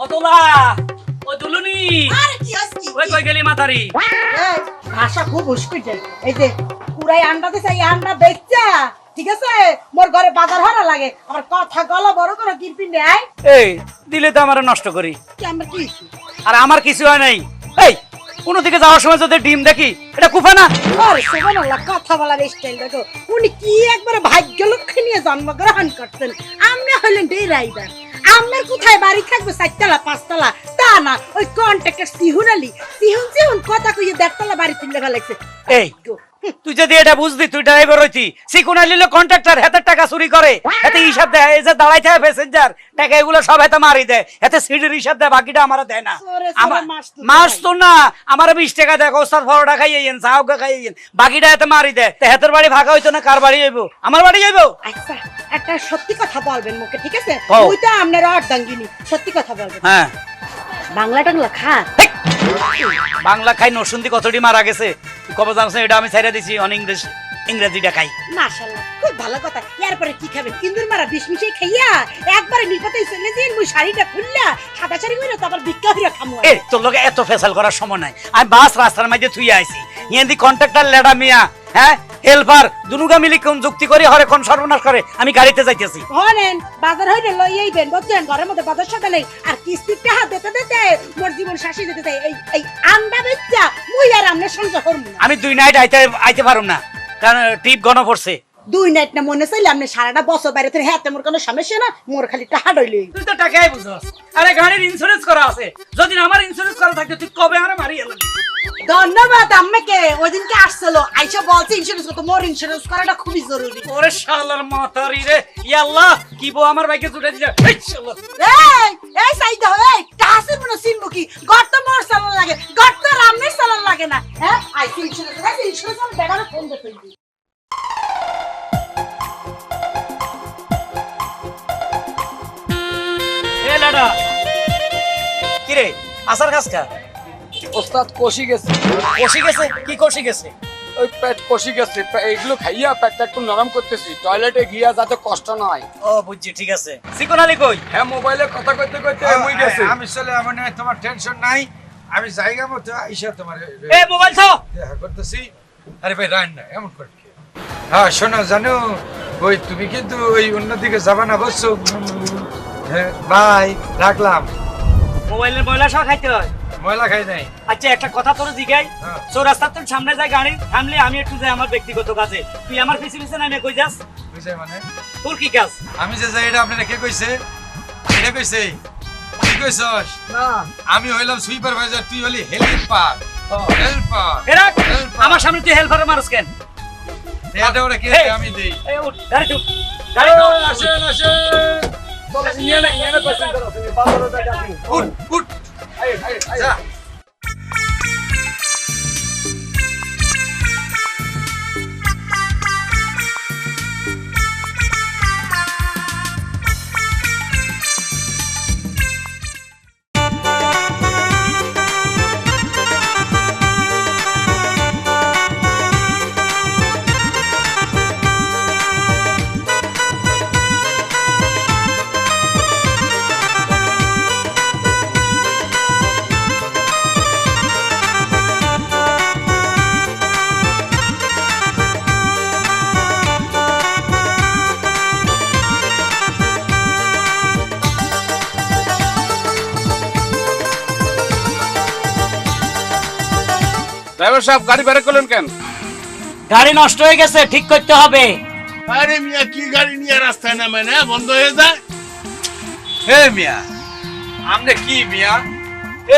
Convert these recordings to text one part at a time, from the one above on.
অতলা ও দুলুনি আরে কি হচ্ছে ওই কই গেলি মাতারি এই ভাষা খুব উস্কুই যায় এই যে পুরাই আন্ডা দিছে এই আন্ডা বেচা ঠিক আছে মোর ঘরে বাজার হারা লাগে আমার কথা গলা বড় করে কিরপিন দেয় এই দিলে তো আমার নষ্ট করি কি আমরা কি আর আমার কিছু হয় নাই এই কোন দিকে যাওয়ার সময় যদি ডিম দেখি এটা কুফা না আরে সুবহানাল্লাহ কথা বলার স্টাইল দেখো উনি কি একবার ভাগ্য লক্ষ্যে নিয়ে জন্মগ্রহণ করতেন আমরা হলেন ড্রাইভার আমার কোথায় বাড়ি থাকবে 4তলা 5তলা তা না ওই কন্ট্রাক্টর সিহুন কথা কইয়ে 1.5তলা বাড়ি তুলে ফেলাইছে এই তুই যদি এটা বুঝবি তুই ড্রাইভার হইতি সিকুনা লিলো কন্ট্রাক্টর হাতের টাকা চুরি করে হাতে হিসাব দেয় এই যে দাঁড়াই থাকে প্যাসেঞ্জার টাকা এগুলো সব হাতে মারি দেয় হাতে সিডির হিসাব দেয় বাকিটা আমারে দেয় না আমার মাস তো না আমার 20 টাকা দেয় ওস্তাদ পরোটা খাইয়েন চাউকা খাইয়েন বাকিটা হাতে মারি দেয় তে হাতের বাড়ি ভাগা হইতো না কার বাড়ি যাইবো আমার বাড়ি যাইবো আচ্ছা একটা সত্যি কথা বলবেন মুখে ঠিক আছে কও। ওই তো আপনার অর্ধাঙ্গিনী সত্যি কথা বলবেন হ্যাঁ বাংলা টাংলা খা বাংলা খাই নরসুন্দি কতটি মারা গেছে তুই কবে জানছ এটা আমি ছাইরা দিছি অন ইংরেজিটা খাই মাশাআল্লাহ খুব ভালো কথা এরপরে কি খাবেন ইন্দুর মারা বিষ মিশিয়ে খাইয়া একবারে নিকটেই চলে দিন মুই শাড়িটা খুললা সাদা শাড়ি কইরা তারপর ভিক্ষা হইরা খামু এ তোর লগে এত ফেসাল করার সময় নাই আমি বাস রাস্তার মাঝে থুই আইছি ইয়ান্দি কন্ট্রাক্টর লেডা মিয়া হ্যাঁ হেল্পার দুনুগা মিলি কোন যুক্তি করে হরে কোন সর্বনাশ করে আমি গাড়িতে যাইতেছি হনেন বাজার হইলে লই আইবেন বুঝছেন ঘরের মধ্যে বাজার সাথে নেই আর কিস্তির টাকা দিতে দিতে মোর জীবন শাসি দিতে চাই এই আন্ডা বেচ্চা মুই আর আমনে সংসার করব না আমি 2 নাইট আইতে পারুম না কারণ ট্রিপ গণ পড়ছে 2 নাইট না মনে চাইলে আপনি সারাটা বছর বাইরে থেকে হ্যাঁ মোর কোনো সমস্যা না মোর খালি টাকা ডইলে তুই তো টাকাই বুঝছস আরে গাড়ির ইন্স্যুরেন্স করা আছে যদি আমার ইন্স্যুরেন্স করা থাকতো তুই কবে আরে মারি এলি ধন্যবাদ আম্মাকে ওইদিনকে আসছিল আইসা বলছে ইন্স্যুরেন্স করতে মোর ইন্স্যুরেন্স করাটা খুবই জরুরি ওরে শালার মাতারি রে ইয়া আল্লাহ কি বউ আমার বাইকে জুড়ে দিলে এই শালা এই সাইদা এই টাসের মনে সিনবো কি গর্ত মোর চালান লাগে গর্ত রামনের চালান লাগে না হ্যাঁ আইসি ইন্স্যুরেন্স আমি বেগারে ফোন দিতে এ লাডা কি রে আসার কাজ কা ওস্তাদ কষি গেছে কি কষি গেছে ওই পেট কষি গেছে এইগুলো খাইয়া পেটটা একটু নরম করতেছি টয়লেটে গিয়া যাতে কষ্ট না হয় ও বুঝছি ঠিক আছে সিকোন আলী কই হ্যাঁ মোবাইলে কথা কইতে কইতে মুই গেছে আমি চলে মানে তোমার টেনশন নাই আমি জায়গা মতো আইসা তোমার এ মোবাইল তো দেখা করতেছি আরে ভাই রান না এমন করে কি? হ্যাঁ শোনো জানো ওই তুমি কিন্তু ওই অন্যদিকে যাবা না বলছো হ্যাঁ বাই রাখলাম মোবাইলের ময়লা সব খাইতে হয় ময়লা খাই নাই আচ্ছা একটা কথা তোর জিগাই হ্যাঁ। চৌরাস্তার তোর সামনে যায় গাড়ি থামলে আমি একটু যাই আমার ব্যক্তিগত কাজে তুই আমার পিছে পিছে নামে কই যাস বুঝছে মানে তোর কি কাজ আমি যে যাই এটা আপনারা কে কইছে এটা কইছে কি কইছস না আমি হইলাম সুপারভাইজার তুই হলি হেল্পার হেল্পার এরা আমার সামনে তুই হেল্পার মারস কেন এটা ওরা কে আমি দেই এই উঠ গাড়ি উঠ গাড়ি উঠ আসেন আসেন চলো ইয়ে না পছন্দ করো তুমি বাজারে যাই আপনি উঠ উঠ যা ড্রাইভার সাহেব গাড়ি বের করলেন কেন গাড়ি নষ্ট হয়ে গেছে ঠিক করতে হবে আরে মিয়া কি গাড়ি নিয়ে রাস্তায় নামে না বন্ধ হয়ে যায় হে মিয়া আমনে কি মিয়া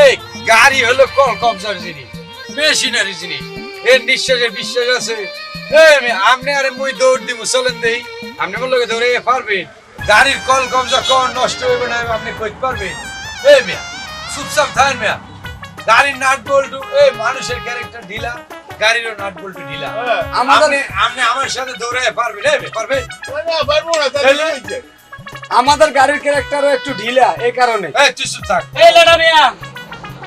এই গাড়ি হলো কল কবজার জিনিস মেশিনারি জিনিস এর নিঃশ্বাসের বিশ্বাস আছে হে মিয়া আমনে আরে মুই দৌড় দিমু চলেন দেই আপনি কোন লোকে ধরে পারবেন গাড়ির কল কবজা কোন নষ্ট হইবে না আপনি কইতে পারবেন হে মিয়া চুপচাপ থাকেন মিয়া গাড়ির নাট বল্টু এই মানুষের ক্যারেক্টার ঢিলা গাড়িরও নাট বল্টু ঢিলা আপনি আমার সাথে দৌড়ায় পারবেন হে মিয়া পারবেন পারবো না তাহলে কি হইছে? আমাদের গাড়ির ক্যারেক্টারও একটু ঢিলা এই কারণে এই তুই চুপ থাক এই লেডা মিয়া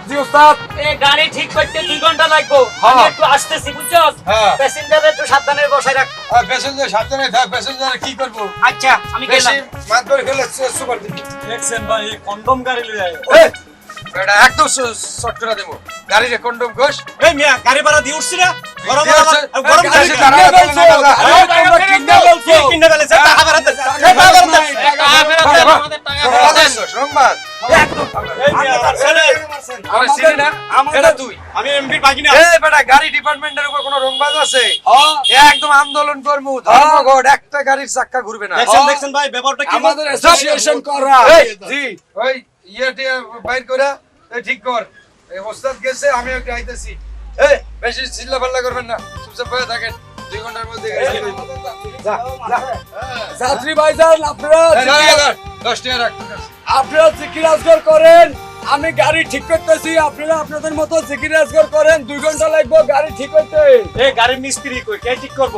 জি ওস্তাদ। এই গাড়ি ঠিক করতে 2 ঘন্টা লাগবে। আমি একটু আসতেছি বুঝছস? হ্যাঁ। প্যাসেঞ্জার একটু সাবধানে বসায় রাখ। আর প্যাসেঞ্জার সাবধানে থাক, প্যাসেঞ্জার কি করবো? আচ্ছা আমি গেলাম। বেশি মাত করে খেলে সুপার দিবি। দেখছেন ভাই এই কন্ডম গাড়ি লই আয় এই, বেটা একদম শর্ট করে দেবো। গাড়িরে কন্ডম ঘোষ। এই মিয়া গাড়ি ভাড়া দিয়ে উঠছি না গরম দিয়েছে। গরম এই, গাড়ি গাড়ি দাঁড়া, দাঁড়া, দাঁড়া, দাঁড়া। এই, তোমরা কিনে বলছো। কি কিনে ফেলেছে টাকা ফেরত দে টাকা ফেরত দে আমাদের সংবাদ। এই মিয়া আমার ছেলে আমার চিনি না, এটা তুই। আমি এমপি বাকি না এই বেটা গাড়ি ডিপার্টমেন্টের উপর কোনো রংবাজ আছে? একদম আন্দোলন করবো, ধর্মঘট, একটা গাড়ির চাক্কা ঘুরবে না। দেখছেন দেখছেন ভাই ব্যাপারটা কি আমাদের অ্যাসোসিয়েশন করা। এই, জি, ওই ইয়েটা বাইর করে এই ঠিক কর। এই ওস্তাদ গেছে, আমি একটু আইতেছি। এই বেশি চিল্লাপাল্লা করবেন না, চুপচাপ বসে থাকেন। 2 ঘন্টার মধ্যে গাড়ি লইব। যা, যা। যাত্রী ভাইজান আপনারা এই, না, না, না, 10 টাকা রাখ। আপনারা জিকির আজগর করেন, আমি গাড়ি ঠিক করতেছি, আপনারা আপনাদের মতো জিকির আজগর করেন। 2 ঘন্টা লাগবে গাড়ি ঠিক করতে। এই গাড়ির মিস্ত্রি কই কে ঠিক করব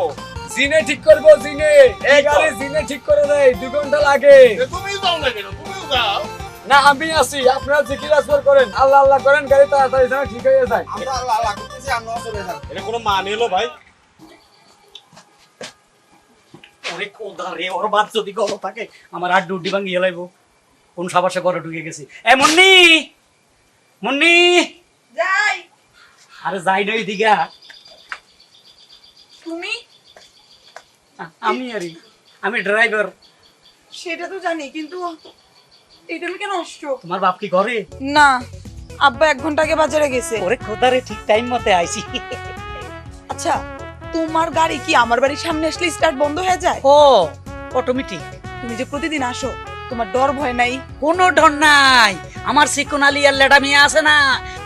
জিনে ঠিক করবো, জিনে এই গাড়ি জিনে ঠিক করে দেয়, 2 ঘন্টা লাগে। তুমিও যাও না কেন, তুমিও যাও। না আমি আছি, আপনারা জিকির আজগর করেন, আল্লাহ আল্লাহ করেন, গাড়ি তাড়াতাড়ি যেন ঠিক হয়ে যায়। এটা কোনো মানে হলো ভাই ওরে কোদা রে, ওর বাদ যদি গলো থাকে আমার আর ডিউটি ভাঙিয়ে লাইব। কোন সাবাসে ঘরে ঢুকে গেছি। এ মুন্নি, মুন্নি, যাই আরে যাই না এদিকে। তুমি আমি ড্রাইভার। সেটা তো জানি কিন্তু এটা আমি কেন আসছো? তোমার বাপ কি ঘরে? না, আব্বা 1 ঘন্টা আগে বাজারে গেছে। ওরে খোদা রে, ঠিক টাইম মতে আইছি। আচ্ছা, তোমার গাড়ি কি আমার বাড়ির সামনে আসলে স্টার্ট বন্ধ হয়ে যায়? ও অটোমেটিক। তুমি যে প্রতিদিন আসো, তোমার ডর ভয় নাই? কোনো ডর নাই। আমার সিকুন আলী আর লেডা মেয়ে আছে না,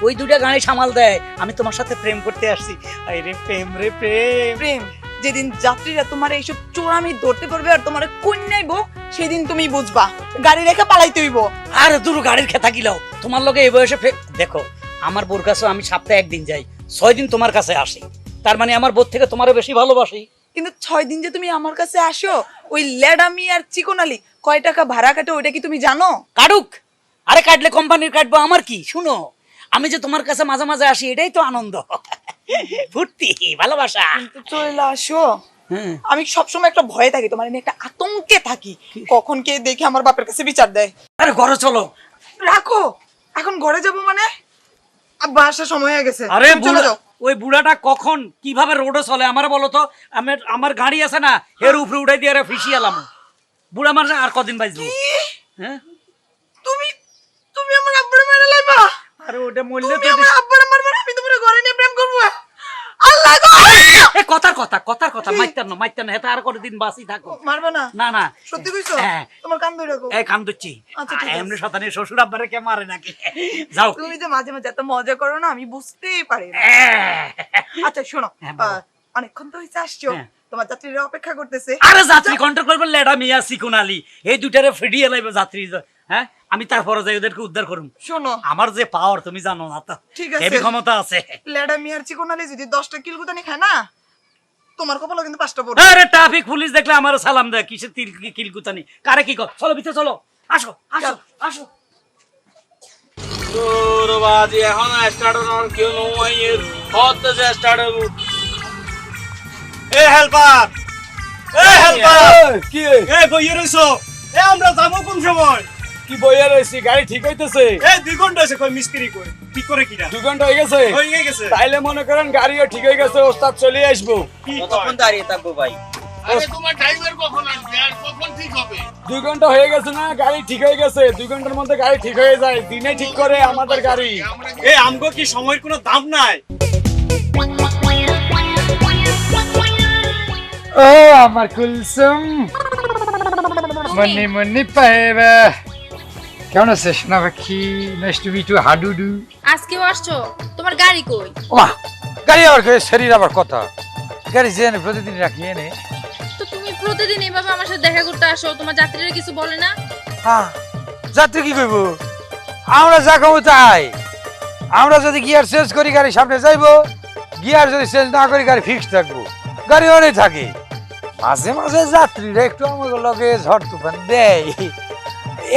ওই 2টা গাড়ি সামাল দেয়। আমি তোমার সাথে প্রেম করতে আসছি। আরে প্রেম রে প্রেম। প্রেম যেদিন যাত্রীরা তোমার এইসব চোরামি ধরতে পারবে আর তোমার কন্যাইবো, সেদিন তুমি বুঝবা গাড়ি রেখে পালাইতে হইব। আর দূর গাড়ির খেতা গিলাও তোমার লগে এই বয়সে দেখো, আমার বোর কাছে আমি সপ্তাহে 1 দিন যাই, 6 দিন তোমার কাছে আসি। তার মানে আমার বোর থেকে তোমারে বেশি ভালোবাসি। কিন্তু 6 দিন যে তুমি আমার কাছে আসো, ওই লেডামি আর চিকনালি কয় টাকা ভাড়া কাটে ওইটা কি তুমি জানো? কাটুক, আরে কাটলে কোম্পানির কাটবো, আমার কি। শুনো, আমি যে তোমার কাছে মাঝে মাঝে আসি, এটাই তো আনন্দ, ফুর্তি, ভালোবাসা। কিন্তু চলে আসো, হ্যাঁ। আমি সবসময় একটা ভয়ে থাকি, তোমার নিয়ে একটা আতঙ্কে থাকি, কখন কে দেখে আমার বাপের কাছে বিচার দেয়। আরে ঘরে চলো। রাখো, এখন ঘরে যাব মানে আব্বা আসার সময় হয়ে গেছে। আরে তুমি চলে যাও। ওই বুড়াটা কখন কিভাবে রোডে চলে আমার বলো তো। আমার গাড়ি আছে না, এর উপরে উঠাই দিয়ে ফিসি এলাম। বুড়া মানুষ আর কদিন বাঁচবো? হ্যাঁ, তুমি তুমি আমার আব্বারে মেরে লাইবা? আরে ওটা মরলে তুমি তো আমার আব্বারে মারবে না, আমি তোমার ঘরে নিয়ে প্রেম করব? আল্লাহ গো! এ কথার কথা মাইতার না, এটা আর কতদিন বাঁচি থাকো। মারবে না? না না, সত্যি কইছো? হ্যাঁ। তোমার কান ধরে রাখো। এই কান ধরছি। আচ্ছা, ঠিক আছে। এমনি শতানি শ্বশুর আব্বারে কে মারে নাকি? যাও। তুমি যে মাঝে মাঝে এত মজা করো না, আমি বুঝতেই পারি না। আচ্ছা শোনো, হ্যাঁ, বলো। অনেকক্ষণ তো হইছে আসছো, হ্যাঁ। তোমার যাত্রীরা অপেক্ষা করতেছে। আরে যাত্রী কন্ট্রোল করবে লেডা মিয়া সিকুন আলী, এই দুইটারে ফিরিয়ে লাইবে যাত্রী। হ্যাঁ, আমি তারপরে যাই ওদেরকে উদ্ধার করুম। শোনো, আমার যে পাওয়ার তুমি জানো না তো, ঠিক আছে। হেভি ক্ষমতা আছে। লেডা মিয়ার চিকনালি যদি 10টা কিলগুতানি খায় না, তোমার কপালে কিন্তু 5টা পড়বে। আরে ট্রাফিক পুলিশ দেখলে আমার সালাম দেয়, কিসের কিলকুতানি, কারে কি কর। চলো ভিতরে চলো, আসো আসো আসো। তোর বাজি এখন স্টার্ট হওয়ার কেউ নয় এর হতে যে স্টার্ট হবো এ হেল্পার কি এ বইয়ে রইছো এ আমরা যাবো কোন সময় কি বইয়া রয়েছি, গাড়ি ঠিক হইতেছে। এ 2 ঘন্টা হইছে কই মিস্ত্রি কই ঠিক করে কিনা 2 ঘন্টা হয়ে গেছে। হয়ে গেছে তাইলে মনে করেন গাড়িও ঠিক হয়ে গেছে, ওস্তাদ চলে আসবো। কি কতক্ষণ দাঁড়িয়ে থাকবো ভাই? আরে তোমার ড্রাইভার কখন আসবে আর কখন ঠিক হবে? 2 ঘন্টা হয়ে গেছে না, গাড়ি ঠিক হয়ে গেছে। 2 ঘন্টার মধ্যে গাড়ি ঠিক হয়ে যায়, দিনে ঠিক করে আমাদের গাড়ি। এ আমগো কি সময়ের কোনো দাম নাই? ও আমার কুলসুম, মনি মনি পাহেবা, কেমন আছিস না পাখি? নাইস টু মিট ইউ, হাডুডু। আজকেও আসছো? তোমার গাড়ি কই? ওমা, গাড়ি আবার শরীর আবার কথা, গাড়ি যে প্রতিদিন রাখি এনে। তো তুমি প্রতিদিন এইভাবে আমার সাথে দেখা করতে আসো, তোমার যাত্রীরা কিছু বলে না? হ্যাঁ, যাত্রী কি কইব? আমরা যা কমু তাই। আমরা যদি গিয়ার চেঞ্জ করি গাড়ি সামনে যাইবো, গিয়ার যদি চেঞ্জ না করি গাড়ি ফিক্স থাকবো, গাড়ি অনেক থাকে। মাঝে মাঝে যাত্রীরা একটু আমাকে লগে ঝড় তুফান দেয়,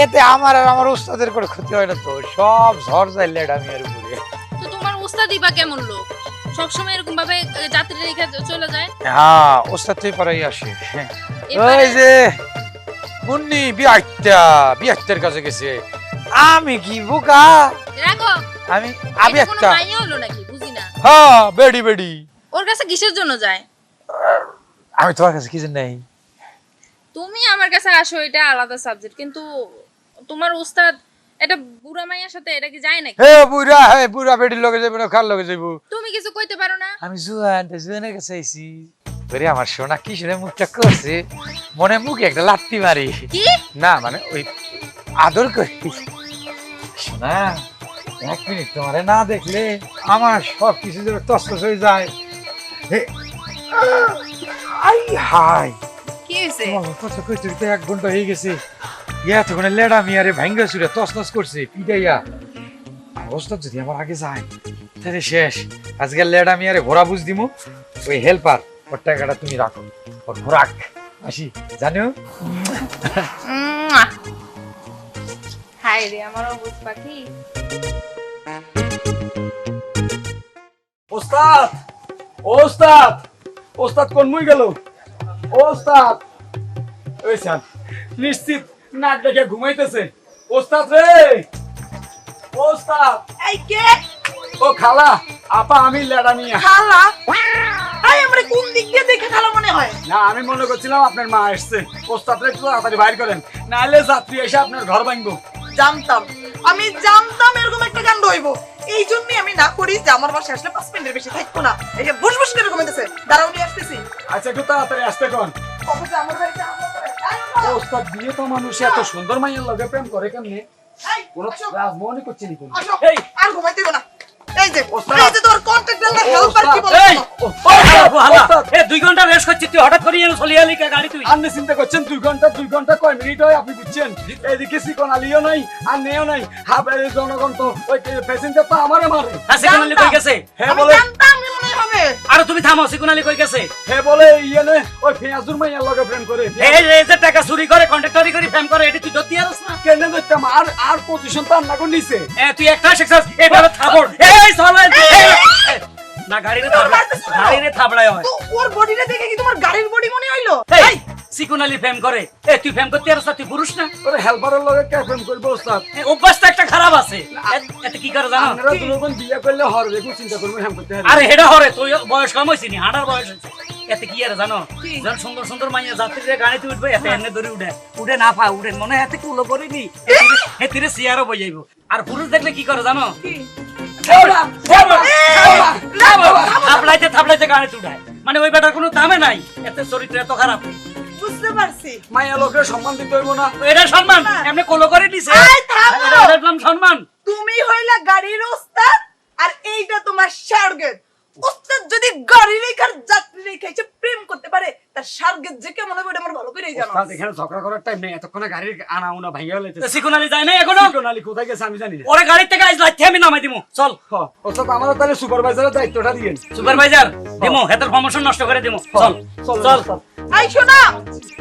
এতে আমার আর আমার ওস্তাদের কোনো ক্ষতি হয় না তো, সব ঝড় যায় লেডা মিয়ার উপরে। তো তোমার উস্তাদি বা কেমন লোক? সবসময় এরকম ভাবে যাত্রীরা রেখে চলে যায়? হ্যাঁ, ওস্তাদ তো পারাই আসে। এবারে- ওই যে মুন্নি বিয়াত্তার কাছে গেছে, আমি কি বোকা? রাখো, আমি এটা কোনো একটা মাইয়া হলো নাকি? বুঝি না। হ্যাঁ বেডি ওর কাছে কিসের জন্য যায়? আমি তোমার কাছে কিছু নেই। তুমি আমার কাছে আসো, এটা আলাদা সাবজেক্ট, কিন্তু তোমার উস্তাদ এটা বুড়া মাইয়ার সাথে এটা কি যায় নাকি? হে বুড়া বেডির লগে যাইব না, কার লগে যাইব? তুমি কিছু কইতে পারো না? আমি জুয়ানের কাছে আইছি। ওরে আমার সোনা কি শুনে মুখটা করছে, মনে মুখে একটা লাত্তি মারি। কি? না মানে ওই আদর করি। সোনা, 1 মিনিট তোমারে না দেখলে আমার সব কিছু যেন তছতছ হয়ে যায়। আই হাই, কি হয়েছে? তোমার কথা কইতে কইতে 1 ঘন্টা হয়ে গেছে। এতক্ষণে লেডা মিয়ারে ভাঙ্গা চুরে তছনছ করছে পিটাইয়া। অবস্থা যদি আমার আগে যায় তাহলে শেষ। আজকে লেডা মিয়ারে ঘোরা বুঝ দিমু। ওই হেল্পার ওর টাকাটা তুমি রাখো, ওর ঘোরাক আসি জানো। হাই রে আমার অবুঝ পাখি। ওস্তাদ ওস্তাদ ওস্তাদ কোন মুই গেল? ওস্তাদ ওই স্যার নিশ্চিত নাক দেখে ঘুমাইতেছে। ওস্তাদ রে, ওস্তাদ। এই কে? ও খালা, আপা আমি লেডা মিয়া। খালা? আই আমরা কোন দিক দিয়ে দেখে খালা মনে হয়? না, আমি মনে করছিলাম আপনার মা এসছে। ওস্তাদ রে একটু তাড়াতাড়ি বাইর করেন, নাহলে যাত্রী এসে আপনার ঘর ভাঙবো। আমি জানতাম এরকম একটা কাণ্ড হইব। এই জন্যই আমি না করি যে আমার বাসায় আসলে 5 মিনিটের বেশি থাকবো না। এই যে বস বস করে ঘুমাইতেছে, দাঁড়াও নিয়ে আসতেছি। আচ্ছা একটু তাড়াতাড়ি আসতে কোন। কবে যে আমার বাড়িতে আমলা করে? আয় বাবা। ওস্তাদ বিয়ে তো মানুষ এত সুন্দর মাইয়ের লগে প্রেম করে কেমনে? এই, কোন আসো, রাজমোহনই করছে নি কোন? আসো। এই আর ঘুমাইতে হবে না। এই যে ওস্তাদ। এই যে তোর কন্ট্রাক্টর হেল্পার কি বলে? এই, ওস্তাদ। 2 ঘন্টা রেস্ট করছিস তুই, হঠাৎ করে এনে চলে এলি কে গাড়ি তুই? আপনি চিন্তা করছেন 2 ঘন্টা কয় মিনিট হয় আপনি বুঝছেন? এইদিকে সিকন আলিও নাই আর নেও নাই। জনগণ তো ওই প্যাসেঞ্জার তো আমারে মারে। সিকুন আলী কই গেছে? হে আমি বলে জানতাম এমনই হবে। আর তুমি থামো, সিকুন আলী কই গেছে? হে বলে ইয়েনে ওই পেঁয়াজুর মাইয়ার লগে প্রেম করে। এই যে টাকা চুরি করে, কন্ট্রাক্টরি করে ফেম করে, এটা তুই ধরতে পারছ না? কেন দেখতাম আর পজিশন তো আর না নিছে। তুই একটা শিখছস, এইভাবে থাপড়। এই চলেন। না গাড়িতে থাবড়ায় হয়। তো ওর বডিটা দেখে কি তোমার গাড়ির বডি মনে হইলো? এই সিকুন আলী ফেম করে, তুই ফেম করতে পারছ না? তুই পুরুষ না? ওরে হেল্পারের লগে কে প্রেম করবে ওস্তাদ? অভ্যাসটা একটা খারাপ আছে। এতে কি করে জানো? আপনারা দুজন বিয়ে করলে হরবে খুব চিন্তা করবেন হ্যাঁ করতে হবে। আরে হেডা হরে, তুই বয়স কম হইছিস নি, হাঁটার বয়স হইছে। এতে কি আর জানো, যখন সুন্দর সুন্দর মাইয়া যাত্রীরা গাড়িতে উঠবে, এতে এমনি ধরে উঠে না পা উঠে মনে হাতে কুলো করিনি, হেতিরে চেয়ারও বইয়াইব। আর পুরুষ দেখলে কি করে জানো, থাপলাইতে গাড়িতে উঠায়। মানে ওই বেটার কোনো দামে নাই, এতে চরিত্র এত খারাপ। বুঝতে পারছি। মাইয়া লোকের সম্মান দিতে হইব না? এটা সম্মান, এমনি কোলো করে নিছে, এই থামো। এটার নাম সম্মান। তুমি হইলা গাড়ির ওস্তাদ আর এইটা তোমার সার্গেট। ওস্তাদ যদি গাড়ি রেখার যাত্রী রেখে এসে প্রেম করতে পারে তার সার্গেট যে কেমন হবে এটা আমার ভালো করেই জানো। ওস্তাদ এখানে ঝগড়া করার টাইম নেই, এতক্ষণে গাড়ির আনা উনা ভাইয়া লাইতেছে। সিকুন আলী যায় না এখনো? সিকন আলী কোথায় গেছে আমি জানি না। ওরে গাড়ি থেকে আইজ লাইতে আমি নামাই দিমু, চল। ওস্তাদ আমারও তাহলে সুপারভাইজারের দায়িত্বটা দিয়েন। সুপারভাইজার দিমু, হেতার প্রমোশন নষ্ট করে দিমু, চল চল। এই শোনো,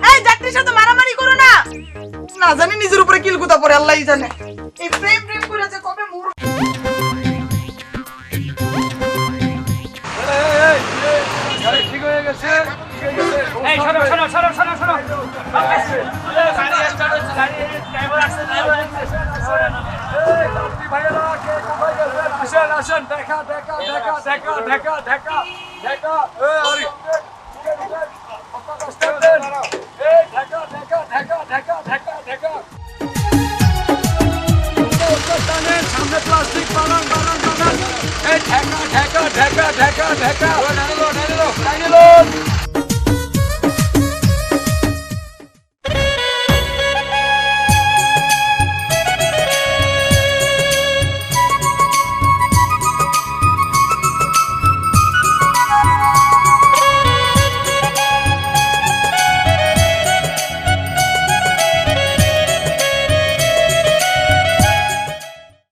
এই যাত্রীর সাথে মারামারি করো না। না জানি নিজের উপরে কিলকুতা পড়ে আল্লাহই জানে। এই প্রেম করে যে কবে মুর গাড়ি ঠিক হয়ে গেছে, ঠিক হয়ে গেছে। এই শোনো শোনো শোনো শোনো শোনো, গাড়ি স্টার্ট হচ্ছে, গাড়ি ড্রাইভার আসছে, ড্রাইভার আসছে। এই যাত্রী ভাইয়েরা কে কোথায় গেছেন? আসেন আসেন, দেখা দেখা দেখা দেখা দেখা দেখা দেখা। এই আরে ওস্তাদ স্টেপ দেন। এই দেখা দেখা দেখা দেখা দেখা দেখা। ওস্তাদ টানেন, সামনে প্লাস্টিক বানান বানান বানান। এই ঢাকা ঢাকা ঢাকা ঢাকা ঢাকা।